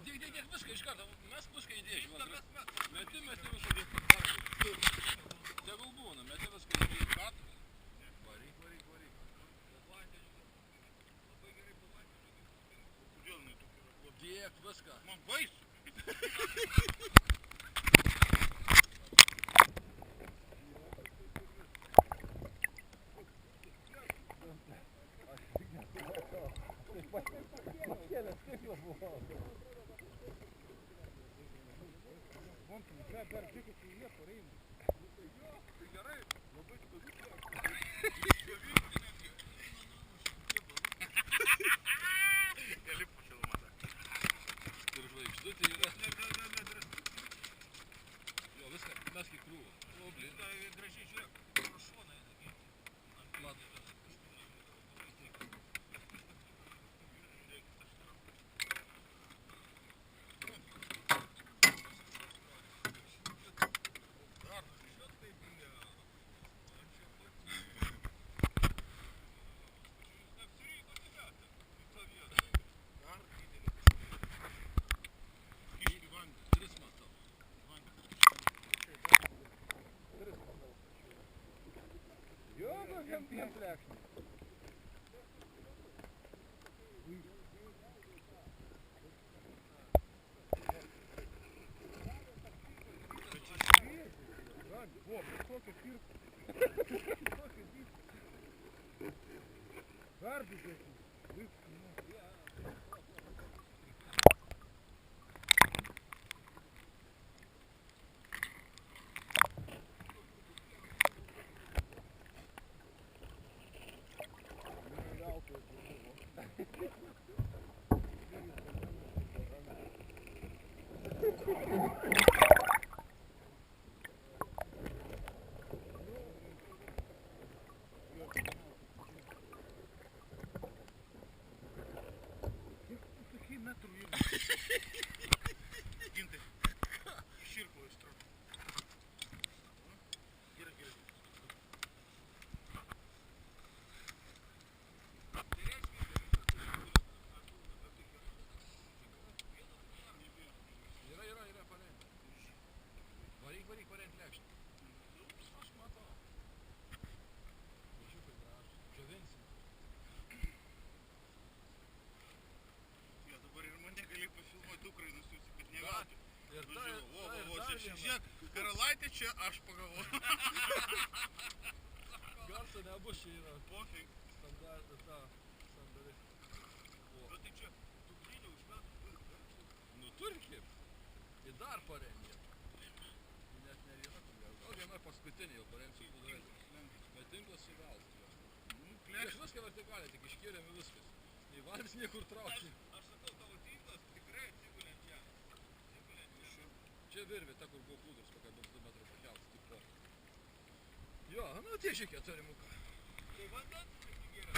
Dėk viską iš karto, mes puską įdėšim. Meti visą dėkį. Tegul būna, meti viską įdėkį. Katus. Varyk. Labai gerai pamatė. Kodėl jinai tokia yra? Dėk viską. Man baisu. Pakėlė stiklas buvo. Montum, čia dar tikus į vietą reina. Jo, tai gerai, labai skaudu čia. Gali pafilmuoti. Ir žvaigždutė yra. Jo, viską, mes kaip krūvą. O, blin. Gražiai žiūrėk, šonai. Matai. Jam plekšnį. Во, kokia kirpa. Kokia dyk. Garbi dėkį. Gintai, širko ištrauk. Gerai. Yra, parent. Varyk, parent lėkštį. Aš matau. Važiukai gražus. Džiovinsim. Dabar ir mane gali pafilmuoti dukrai nusiųsti, kad ne veltui. Ir žiūrėk, karalaitė čia, aš pagalvoju. Garso nebus čia yra. Pofik. Standartas, sandari. Bet tai čia, tu grynį užmetų turi. Nu turi kaip. Ir dar parengė. Net ne viena kur gal. Gal viena paskutinė jau parengsiu kudarėlį. Bet tinklas įveltas. Aš viską vertikaliai, tik iškėlėme viskas. Nei valtis niekur traukti. Aš sakau, tavo tinklas tikrai atsigulė ant žemės. Čia virvė, ta kur buvo plūdras, kokia bus 2 metrų pakeltas, tik po. Jo, nu tie šiek tiek turi muką. Tai vandens irgi gerai.